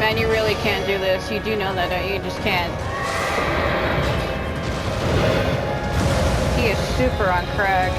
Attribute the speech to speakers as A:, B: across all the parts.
A: man, you really can't do this. You do know that, don't you? You just can't. He is super on crack.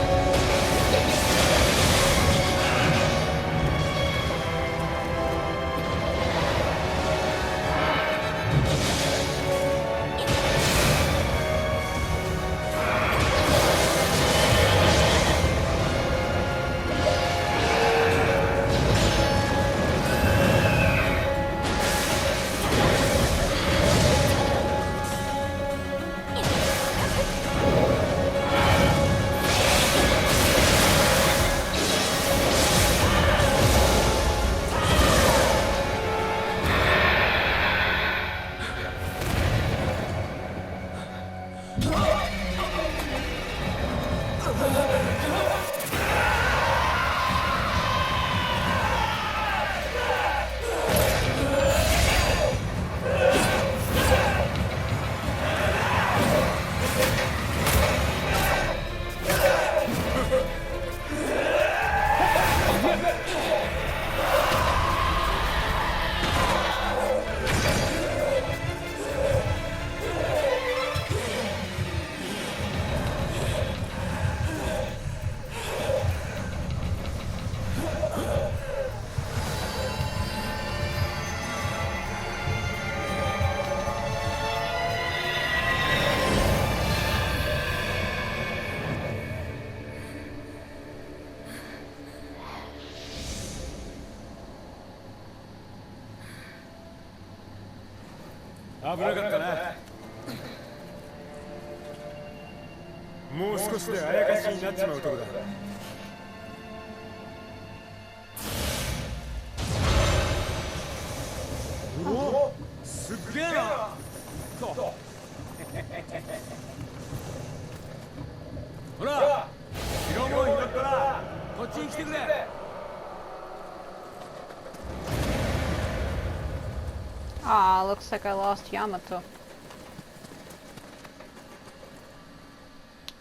A: Ah, looks like I lost Yamato.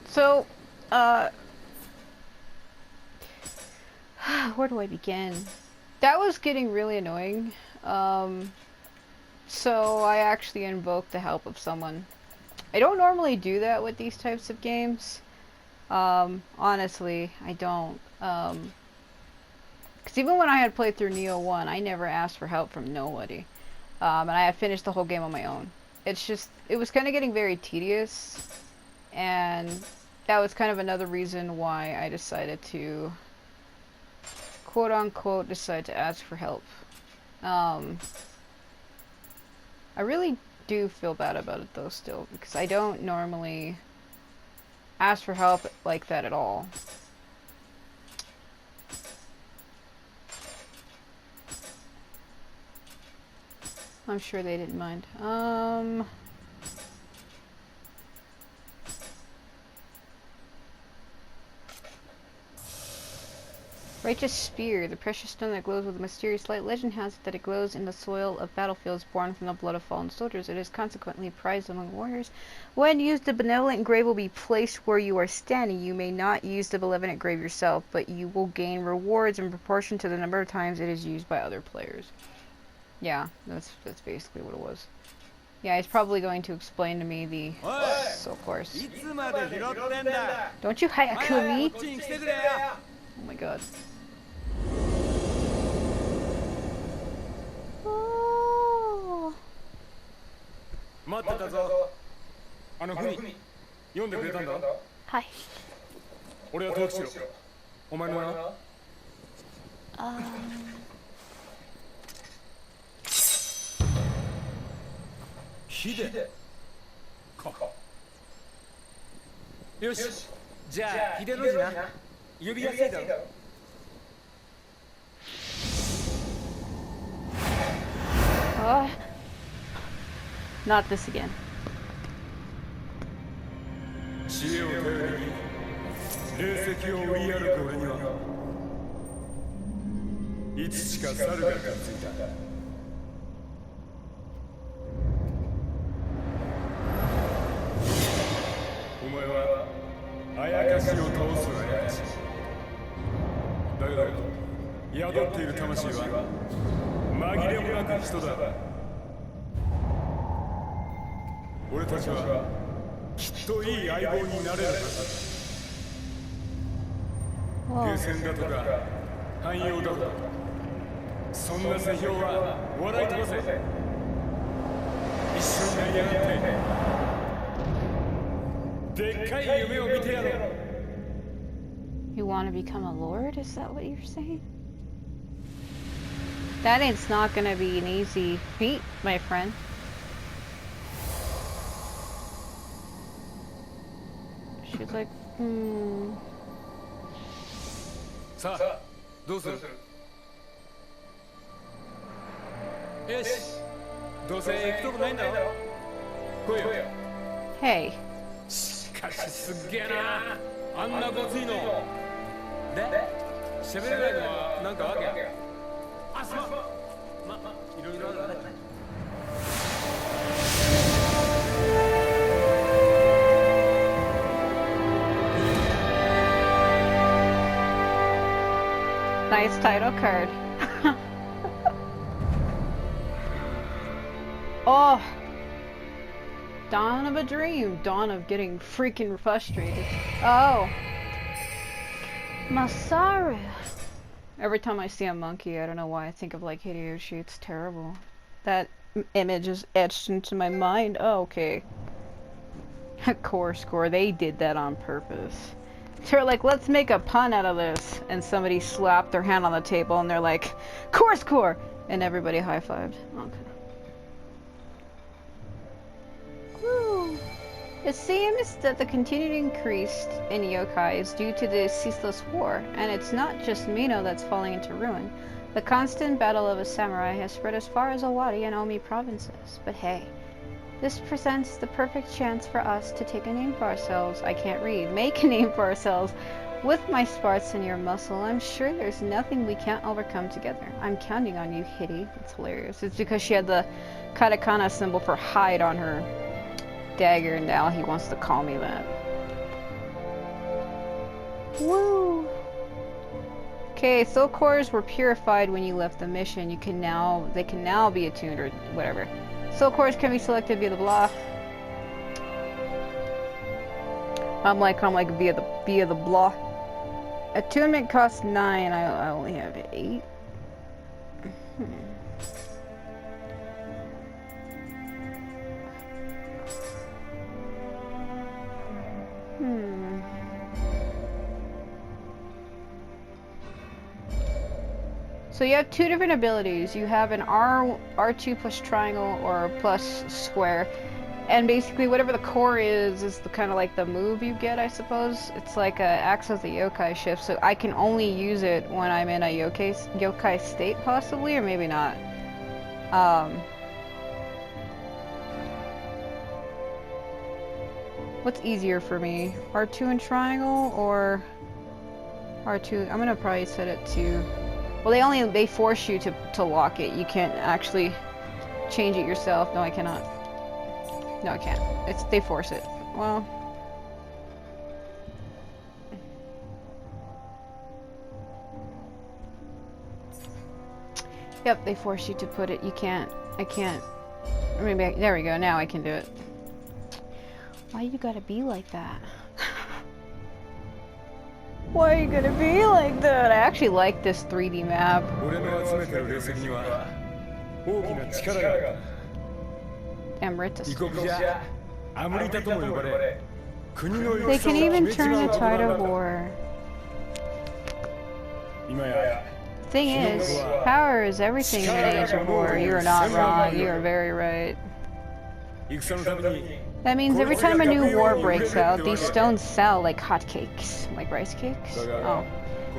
A: So, where do I begin? That was getting really annoying. So I actually invoked the help of someone. I don't normally do that with these types of games. Honestly, I don't. Because even when I had played through Nioh 1, I never asked for help from nobody. And I had finished the whole game on my own. It's just, it was kind of getting very tedious. And that was kind of another reason why I decided to, quote-unquote, decide to ask for help. I really do feel bad about it though still, because I don't normally ask for help like that at all. I'm sure they didn't mind. Righteous Spear, the precious stone that glows with a mysterious light. Legend has it that it glows in the soil of battlefields born from the blood of fallen soldiers. It is consequently prized among warriors. When used, the benevolent grave will be placed where you are standing. You may not use the benevolent grave yourself, but you will gain rewards in proportion to the number of times it is used by other players. Yeah, that's basically what it was. Yeah, he's probably going to explain to me the... So, of course. Don't you hayaku me? Oh my god. Oh.
B: 待ってたぞ。あの文読んでくれたんだ。
A: はい。
B: 俺はトキチロ。お前の名は？ヒデ。か。よし。じゃあヒデの字な。呼びやすいだろ。
A: Not this again.
B: 知恵を頼りに霊石を売り歩く俺にはいつしか猿がくっついた。お前はあやかしを倒すあやかしだけど宿っている魂は紛れもなく人だ。俺たちはきっといい相棒になれるはずだ。停戦だとか汎用だとかそんな世評は笑い飛ばせ。一緒になりやがってでっかい夢を見てやろう。
A: You want to become a lord? Is that what you're saying? That ain't not gonna be an easy feat, my friend. She's like,
B: さあ、どうする？よし、どうせ行くとこないんだろ。来いよ。
A: Hey.
B: しかしすっげえな。あんなごついの。で、喋れないのはなんかわけ？あ、すまん。いろいろあるな。
A: Nice title card. Oh, dawn of a dream, dawn of getting freaking frustrated. Oh, Masaru. Every time I see a monkey, I don't know why I think of like Hideyoshi. It's terrible. That image is etched into my mind. Oh, okay. Core score. They did that on purpose. They're like, let's make a pun out of this, and somebody slapped their hand on the table, and they're like, core score, and everybody high-fived. Okay. Woo. It seems that the continued increase in yokai is due to the ceaseless war, and it's not just Mino that's falling into ruin. The constant battle of a samurai has spread as far as Owari and Omi provinces. But hey, this presents the perfect chance for us to take a name for ourselves. I can't read. Make a name for ourselves. With my sparks and your muscle, I'm sure there's nothing we can't overcome together. I'm counting on you, Hitty. It's hilarious. It's because she had the katakana symbol for hide on her dagger, and now he wants to call me that. Woo! Okay, soul cores were purified when you left the mission. They can now be attuned or whatever. Soul cores can be selected via the blah. I'm like via the blah. Attunement costs 9. I only have 8. So you have two different abilities. You have an R2 plus triangle or plus square, and basically whatever the core is the kind of like the move you get, I suppose. It's like acts as a yokai shift, so I can only use it when I'm in a yokai state, possibly, or maybe not. What's easier for me, R2 and triangle or R2? I'm gonna probably set it to. Well, they force you to lock it. You can't actually change it yourself. No, I cannot. No, I can't. They force it. Well. Yep, they force you to put it. You can't. I can't. Maybe there we go. Now I can do it. Why you gotta be like that? Why are you gonna be like that? I actually like this 3D map. Emeritus. They can even turn a tide of war. Thing is, power is everything in an age of war. You are not wrong. You are very right. That means every time a new war breaks out, these stones sell like hotcakes. Like rice cakes? Oh.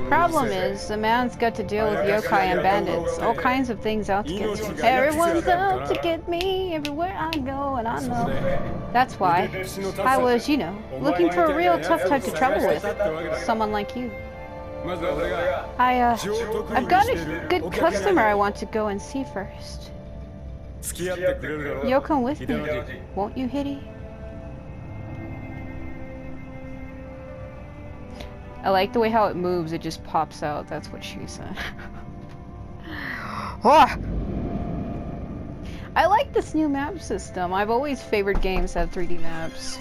A: Problem is, the man's got to deal with yokai and bandits. All kinds of things out to get me. Everyone's out to get me everywhere I go, and I know. That's why I was, looking for a real tough type to travel with. Someone like you. I've got a good customer I want to go and see first. You'll come with me, won't you, Hitty? I like the way how it moves, it just pops out. That's what she said. Oh! I like this new map system. I've always favored games that have 3D maps.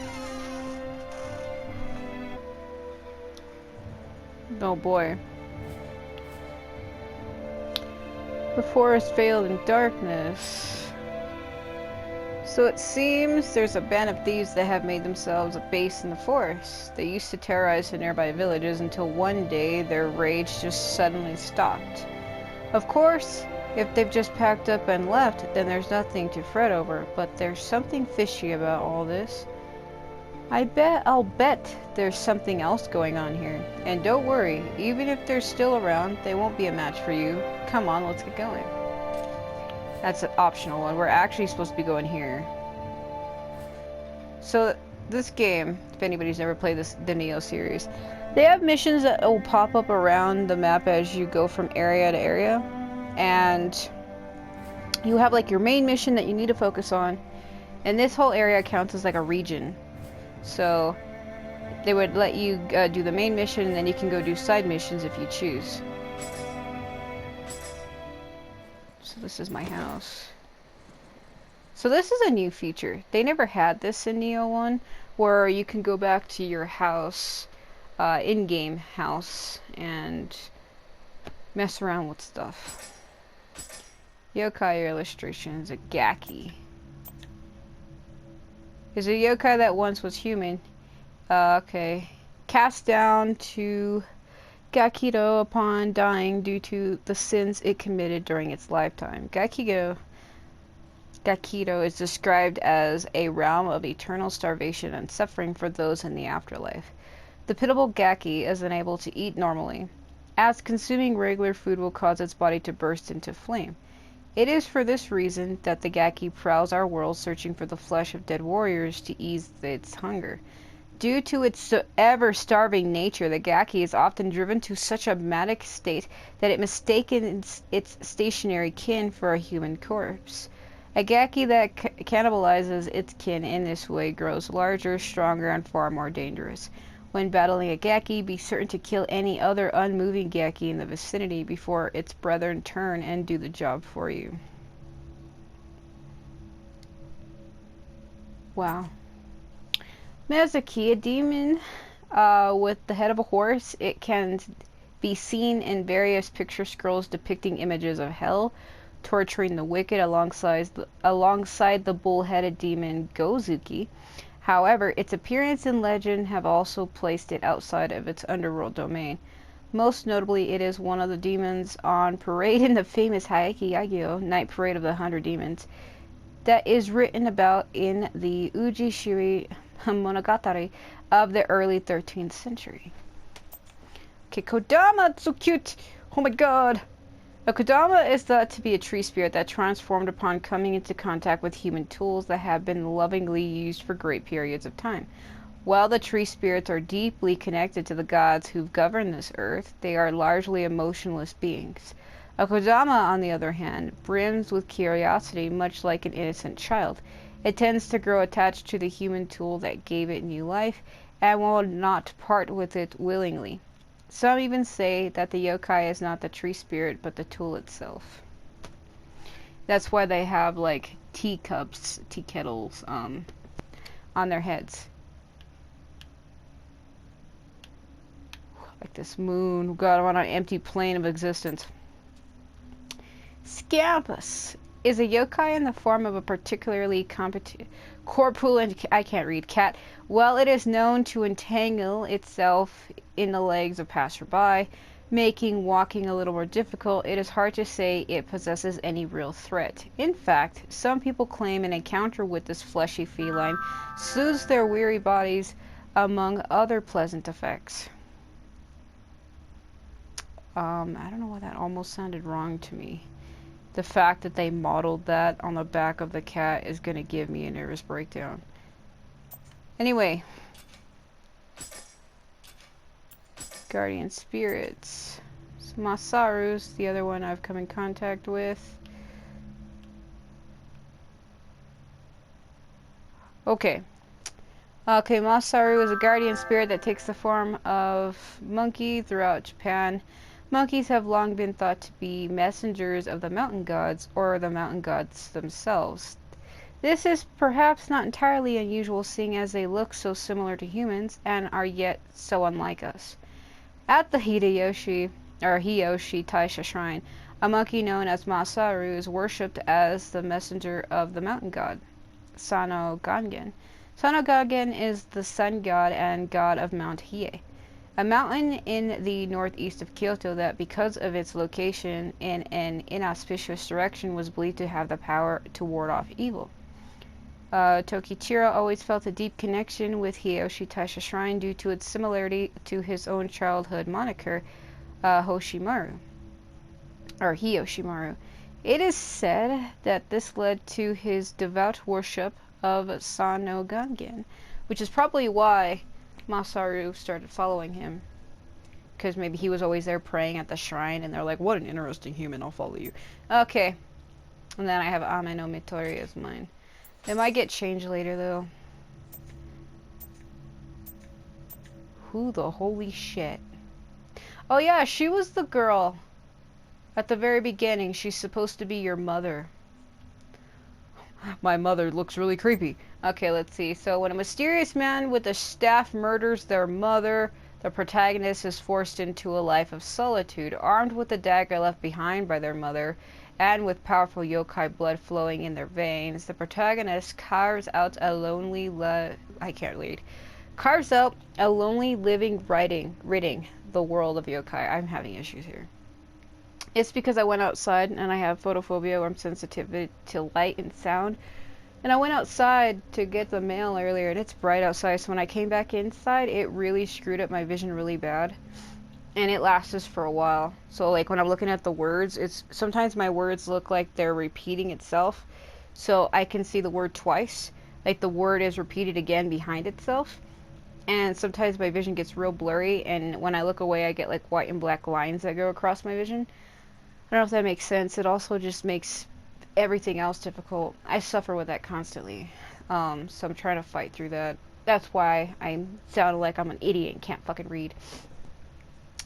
A: Oh boy. The forest veiled in darkness. So it seems there's a band of thieves that have made themselves a base in the forest. They used to terrorize the nearby villages until one day their rage just suddenly stopped. Of course, if they've just packed up and left, then there's nothing to fret over, but there's something fishy about all this. I'll bet there's something else going on here. And don't worry, even if they're still around, they won't be a match for you. Come on, let's get going. That's an optional one. We're actually supposed to be going here. So, this game, if anybody's never played the Nioh series, they have missions that will pop up around the map as you go from area to area. And you have like your main mission that you need to focus on. And this whole area counts as like a region. So they would let you do the main mission, and then you can go do side missions if you choose. So this is my house. So this is a new feature. They never had this in Nioh 1, where you can go back to your house, in-game house, and mess around with stuff. Yokai illustrations, a Gaki. Is a yokai that once was human. Okay. Cast down to Gakido upon dying due to the sins it committed during its lifetime. Gakido is described as a realm of eternal starvation and suffering for those in the afterlife. The pitiable Gaki is unable to eat normally, as consuming regular food will cause its body to burst into flame. It is for this reason that the Gaki prowls our world searching for the flesh of dead warriors to ease its hunger. Due to its ever-starving nature, the Gaki is often driven to such a manic state that it mistakes its stationary kin for a human corpse. A Gaki that cannibalizes its kin in this way grows larger, stronger, and far more dangerous. When battling a Gaki, be certain to kill any other unmoving Gaki in the vicinity before its brethren turn and do the job for you. Wow. Mezuki, a demon with the head of a horse. It can be seen in various picture scrolls depicting images of hell, torturing the wicked alongside the bull-headed demon Gozuki. However, its appearance and legend have also placed it outside of its underworld domain. Most notably, it is one of the demons on parade in the famous Haiki Yagyo, Night Parade of the 100 Demons, that is written about in the Uji Shiri Monogatari of the early 13th century. Okay, Kodama, it's so cute! Oh my god! A Kodama is thought to be a tree spirit that transformed upon coming into contact with human tools that have been lovingly used for great periods of time. While the tree spirits are deeply connected to the gods who govern this earth, they are largely emotionless beings. A Kodama, on the other hand, brims with curiosity, much like an innocent child. It tends to grow attached to the human tool that gave it new life, and will not part with it willingly. Some even say that the yokai is not the tree spirit, but the tool itself. That's why they have, like, teacups, tea kettles, on their heads. Like this moon. God, I'm on an empty plane of existence. Scampus is a yokai in the form of a particularly corpulent, I can't read, cat. While it is known to entangle itself in the legs of passerby, making walking a little more difficult, it is hard to say it possesses any real threat. In fact, some people claim an encounter with this fleshy feline soothes their weary bodies, among other pleasant effects. I don't know why that almost sounded wrong to me. The fact that they modeled that on the back of the cat is going to give me a nervous breakdown. Anyway. Guardian spirits. So Masaru's the other one I've come in contact with. Okay. Okay, Masaru is a guardian spirit that takes the form of monkey throughout Japan. Monkeys have long been thought to be messengers of the mountain gods or the mountain gods themselves. This is perhaps not entirely unusual, seeing as they look so similar to humans and are yet so unlike us. At the Hideyoshi Taisha shrine, a monkey known as Masaru is worshipped as the messenger of the mountain god, Sano Gangen. Sano Gangen is the sun god and god of Mount Hiei, a mountain in the northeast of Kyoto that, because of its location in an inauspicious direction, was believed to have the power to ward off evil. Tokichiro always felt a deep connection with Hiyoshi Taisha Shrine due to its similarity to his own childhood moniker, Hoshimaru, or Hiyoshimaru. It is said that this led to his devout worship of Sano Gangen, which is probably why Masaru started following him. Because maybe he was always there praying at the shrine, and they're like, what an interesting human, I'll follow you. Okay. And then I have Ame-No-Mitori as mine. It might get changed later, though. Who the holy shit? Oh yeah, she was the girl. At the very beginning, she's supposed to be your mother. My mother looks really creepy. Okay, let's see. So when a mysterious man with a staff murders their mother, the protagonist is forced into a life of solitude, armed with the dagger left behind by their mother, and with powerful yokai blood flowing in their veins. The protagonist carves out a lonely living ridding the world of yokai. I'm having issues here. It's because I went outside and I have photophobia, where I'm sensitive to light and sound. And I went outside to get the mail earlier, and it's bright outside, so when I came back inside, it really screwed up my vision really bad. And it lasts for a while. So like when I'm looking at the words, it's sometimes my words look like they're repeating itself. So I can see the word twice. Like the word is repeated again behind itself. And sometimes my vision gets real blurry, and when I look away, I get like white and black lines that go across my vision. I don't know if that makes sense. It also just makes everything else difficult. I suffer with that constantly. So I'm trying to fight through that. That's why I sound like I'm an idiot and can't fucking read.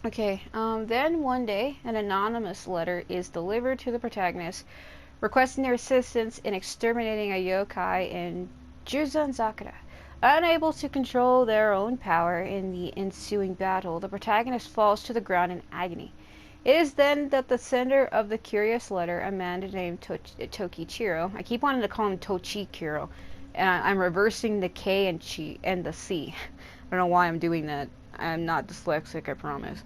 A: Okay, then one day, an anonymous letter is delivered to the protagonist, requesting their assistance in exterminating a yokai in Juzanzakura. Unable to control their own power in the ensuing battle, the protagonist falls to the ground in agony. It is then that the sender of the curious letter, a man named Tokichiro, I keep wanting to call him Tokichiro, and I'm reversing the K and chi and the C. I don't know why I'm doing that. I'm not dyslexic, I promise.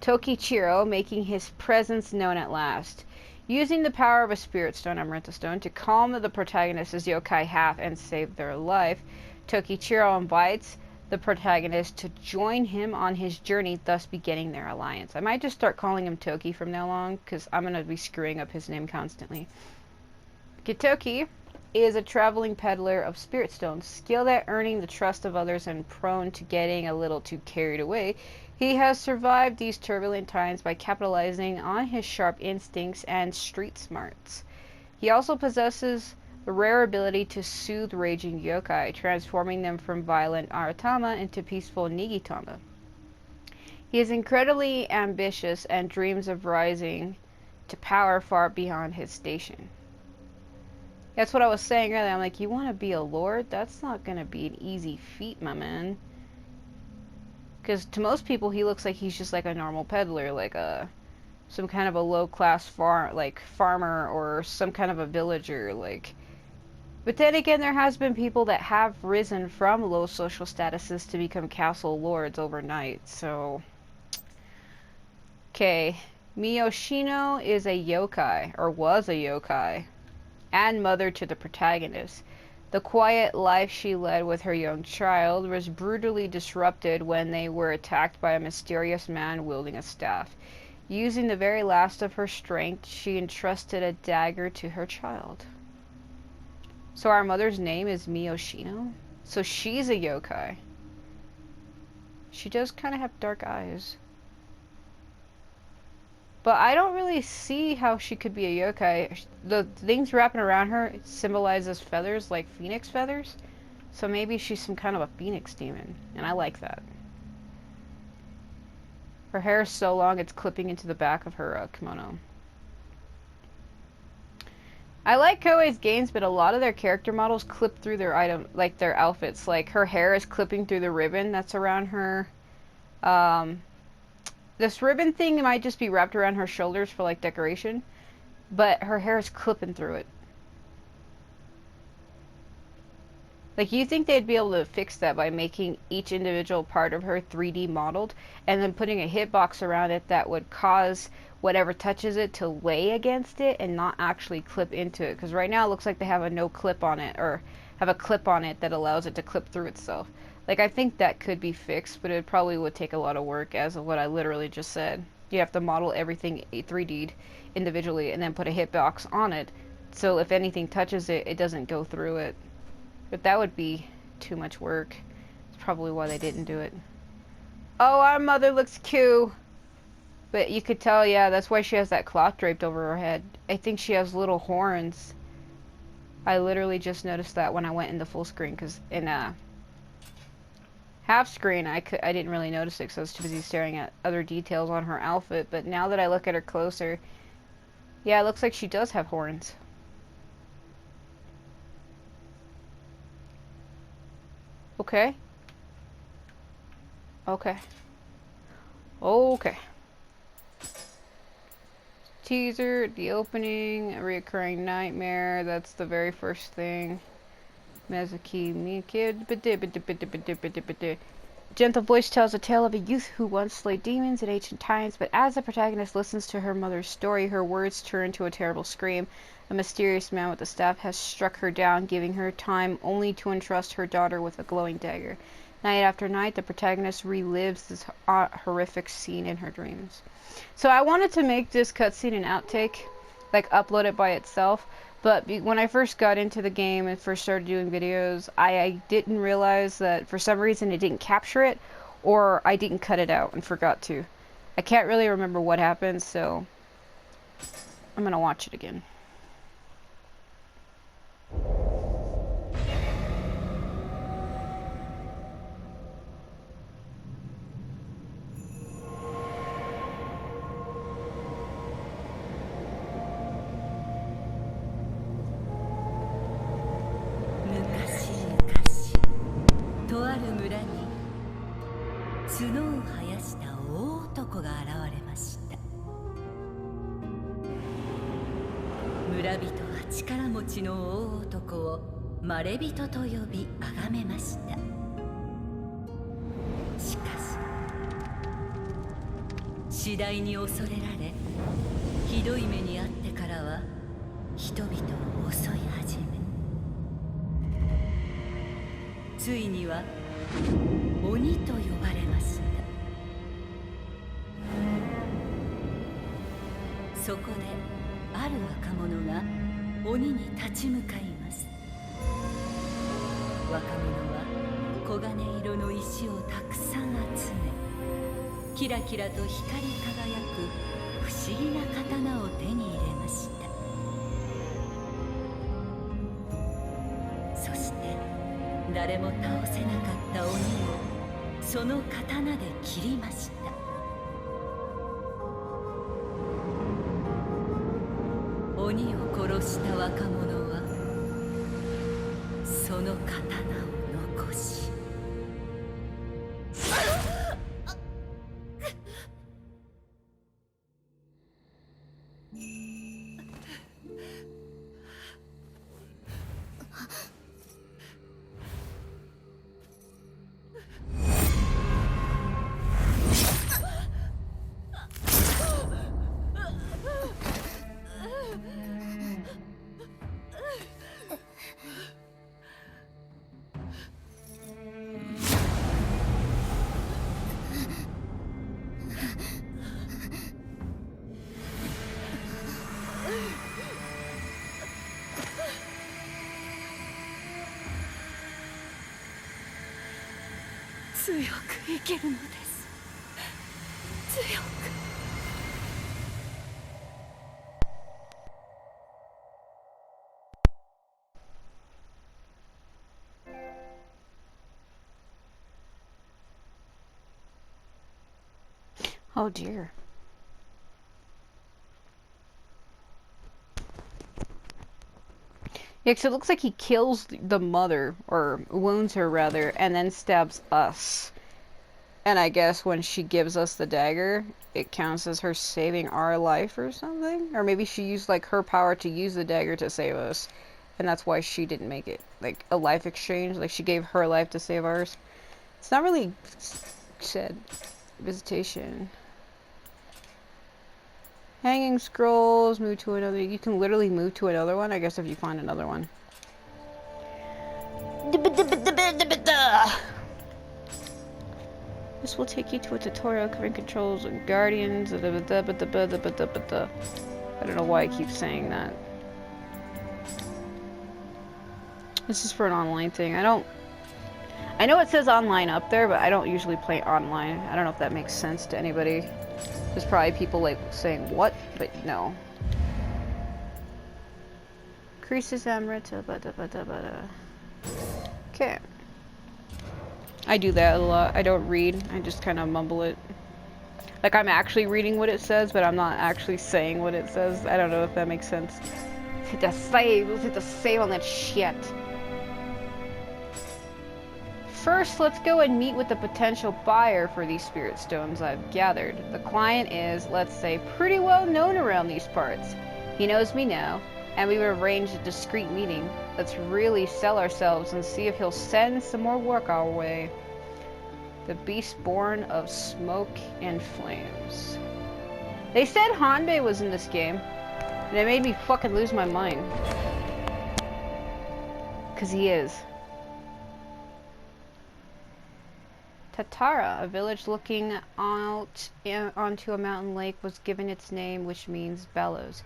A: Tokichiro making his presence known at last. Using the power of a spirit stone, Amarantha stone, to calm the protagonist's yokai half and save their life, Tokichiro invites the protagonist to join him on his journey, thus beginning their alliance. I might just start calling him Toki from now on, because I'm going to be screwing up his name constantly. Kitoki is a traveling peddler of spirit stones, skilled at earning the trust of others and prone to getting a little too carried away. He has survived these turbulent times by capitalizing on his sharp instincts and street smarts. He also possesses the rare ability to soothe raging yokai, transforming them from violent Aratama into peaceful Nigitama. He is incredibly ambitious and dreams of rising to power far beyond his station. That's what I was saying earlier. I'm like, you want to be a lord? That's not going to be an easy feat, my man. Because to most people, he looks like he's just like a normal peddler, like some kind of a low-class farmer or some kind of a villager, like. But then again, there has been people that have risen from low social statuses to become castle lords overnight, so. Okay, Miyoshino is a yokai, or was a yokai, and mother to the protagonist. The quiet life she led with her young child was brutally disrupted when they were attacked by a mysterious man wielding a staff. Using the very last of her strength, she entrusted a dagger to her child. So our mother's name is Miyoshino? So she's a yokai. She does kind of have dark eyes. But I don't really see how she could be a yokai. The things wrapping around her symbolizes feathers, like phoenix feathers. So maybe she's some kind of a phoenix demon. And I like that. Her hair is so long it's clipping into the back of her kimono. I like Koei's games, but a lot of their character models clip through their their outfits. Like her hair is clipping through the ribbon that's around her. This ribbon thing might just be wrapped around her shoulders for like decoration, but her hair is clipping through it. Like, you think they'd be able to fix that by making each individual part of her 3D modeled and then putting a hitbox around it that would cause whatever touches it to lay against it and not actually clip into it. Because right now it looks like they have a no clip on it, or have a clip on it that allows it to clip through itself. Like, I think that could be fixed, but it probably would take a lot of work, as of what I literally just said. You have to model everything 3D'd individually and then put a hitbox on it, so if anything touches it, it doesn't go through it. But that would be too much work. That's probably why they didn't do it. Oh, our mother looks cute. But you could tell, yeah, that's why she has that cloth draped over her head. I think she has little horns. I literally just noticed that when I went into full screen, because in half screen I didn't really notice it because I was too busy staring at other details on her outfit. But now that I look at her closer, yeah, it looks like she does have horns. Okay. Okay. Okay. Teaser, the opening, a reoccurring nightmare, that's the very first thing. Mezuki, me kid. Gentle voice tells a tale of a youth who once slayed demons in ancient times, but as the protagonist listens to her mother's story, her words turn to a terrible scream. A mysterious man with a staff has struck her down, giving her time only to entrust her daughter with a glowing dagger. Night after night, the protagonist relives this horrific scene in her dreams. So I wanted to make this cutscene an outtake, like upload it by itself, but when I first got into the game and first started doing videos, I didn't realize that for some reason it didn't capture it, or I didn't cut it out and forgot to. I can't really remember what happened, so I'm gonna watch it again.
C: まれびとと呼び崇めました。しかし次第に恐れられ、ひどい目に遭ってからは人々を襲い始め、ついには鬼と呼ばれました。そこである若者が鬼に立ち向かいます。若者は黄金色の石をたくさん集め、キラキラと光り輝く不思議な刀を手に入れました。そして誰も倒せなかった鬼をその刀で切りました。鬼を殺した若者はその刀を残し、強く生きるのです。強く。
A: Oh dear. Yeah, 'cause it looks like he kills the mother, or wounds her rather, and then stabs us. And I guess when she gives us the dagger, it counts as her saving our life or something? Or maybe she used like her power to use the dagger to save us. And that's why she didn't make it. Like a life exchange, like she gave her life to save ours. It's not really said. Visitation. Hanging scrolls, move to another. You can literally move to another one, I guess, if you find another one. This will take you to a tutorial covering controls and guardians. I don't know why I keep saying that. This is for an online thing. I know it says online up there, but I don't usually play online. I don't know if that makes sense to anybody. There's probably people like saying what, but no. Increases Amrita. Okay. I do that a lot. I don't read. I just kind of mumble it. Like I'm actually reading what it says, but I'm not actually saying what it says. I don't know if that makes sense. Let's hit the save. Let's hit the save on that shit. First, let's go and meet with the potential buyer for these spirit stones I've gathered. The client is, let's say, pretty well known around these parts. He knows me now, and we've arranged a discreet meeting. Let's really sell ourselves and see if he'll send some more work our way. The beast born of smoke and flames. They said Hanbei was in this game, and it made me fucking lose my mind. 'Cause he is. Tatara, a village looking out onto a mountain lake, was given its name, which means bellows.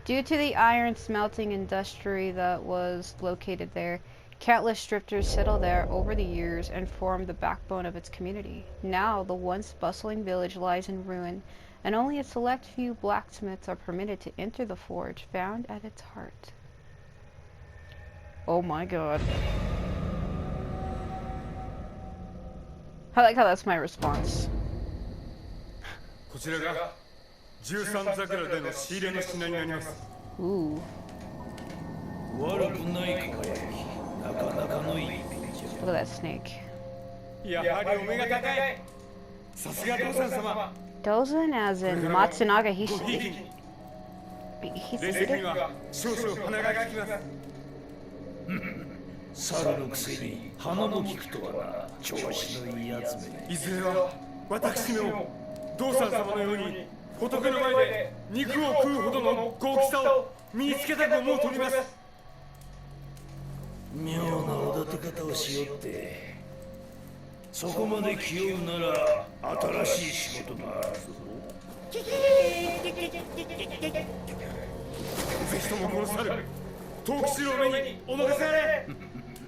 A: Due to the iron smelting industry that was located there, countless drifters settled there over the years and formed the backbone of its community. Now, the once bustling village lies in ruin, and only a select few blacksmiths are permitted to enter the forge found at its heart. Oh my god. I like how that's my response.
B: こちらが13桜での仕入れの品になります。
A: Ooh.
D: 悪くない輝き、なかなかの一品じゃ。
A: Look at that snake.
B: やはりお目が高い。さすが父さん様。
A: Dozan as in Matsunaga Hishi.
B: 冷静には少々鼻が利きます。
D: 猿のくせに鼻も利くとはな、調子のいいやつめ。
B: いずれは私も父さん様のように仏の前で肉を食うほどの豪気さを身につけたく思うとります。
D: 妙なおだて方をしよって、そこまで気負うなら新しい仕事があるぞ。
B: ぜひともこの猿、藤吉郎めにお任せあれ。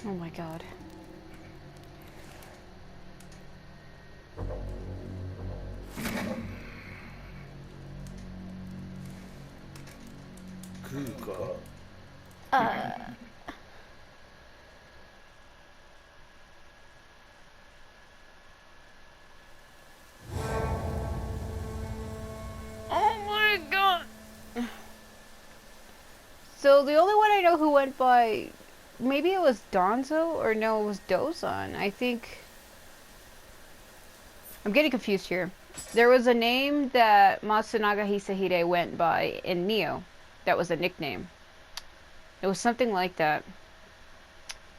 A: Oh my god.
D: 食うか。
A: Oh my god. So the only one I know who went by, maybe it was Donzo, or no, it was Dozan. I think I'm getting confused here. There was a name that Matsunaga Hisahide went by in Nioh. That was a nickname. It was something like that.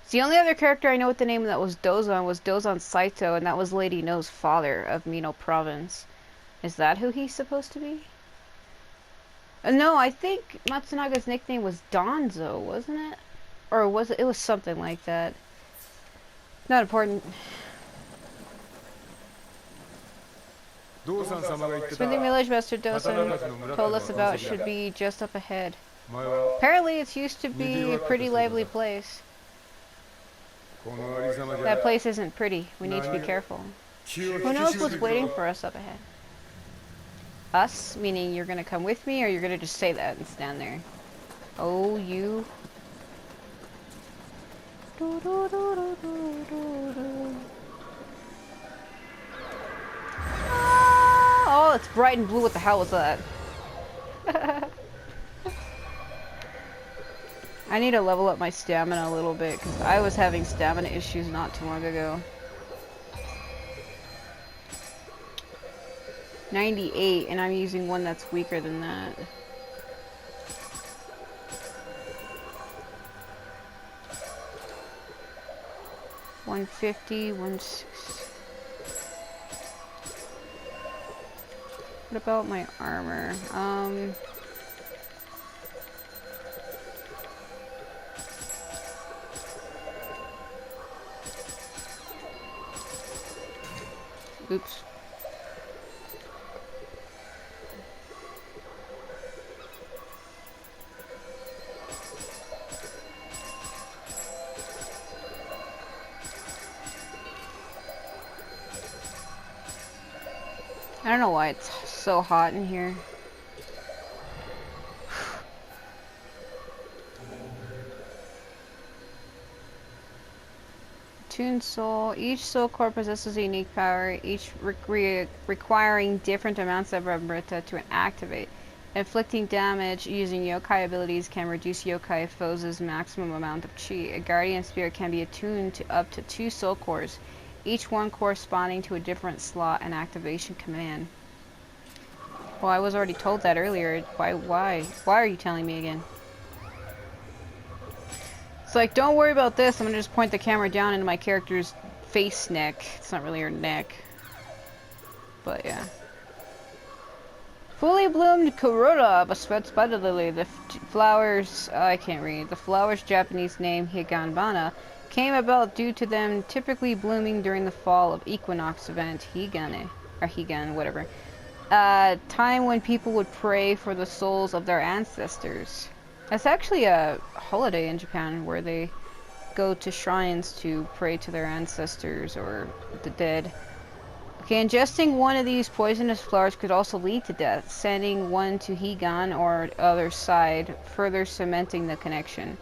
A: So the only other character I know with the name that was Dozan Saito, and that was Lady No's father of Mino Province. Is that who he's supposed to be? No, I think Matsunaga's nickname was Donzo, wasn't it? Or was it? It was something like that. Not important. Smoothing Village Master Dozan told us about should be just up ahead. Apparently it's used to be a pretty lively place. That place isn't pretty. We need to be careful. Who knows what's waiting for us up ahead? Us? Meaning you're gonna come with me, or you're gonna just say that and stand there? Oh, you... Oh, Oh, it's bright and blue. What the hell was that? I need to level up my stamina a little bit, because I was having stamina issues not too long ago. 98, and I'm using one that's weaker than that. $150, 160. What about my armor? Oops. I don't know why it's so hot in here. Toon Soul. Each soul core possesses a unique power, each requiring different amounts of Amrita to activate. Inflicting damage using yokai abilities can reduce yokai foes' maximum amount of chi. A guardian spirit can be attuned to up to 2 soul cores, each one corresponding to a different slot and activation command. Well, I was already told that earlier. Why are you telling me again? It's like, don't worry about this. I'm gonna just point the camera down into my character's face neck. It's not really her neck. But yeah. Fully bloomed Kuroda of a spread spider lily. The flowers, I can't read. The flower's Japanese name, Higanbana, came about due to them typically blooming during the fall of equinox event, Higane, or Higan, whatever. Time when people would pray for the souls of their ancestors. That's actually a holiday in Japan where they go to shrines to pray to their ancestors or the dead. Okay, ingesting one of these poisonous flowers could also lead to death, sending one to Higan or other side, further cementing the connection.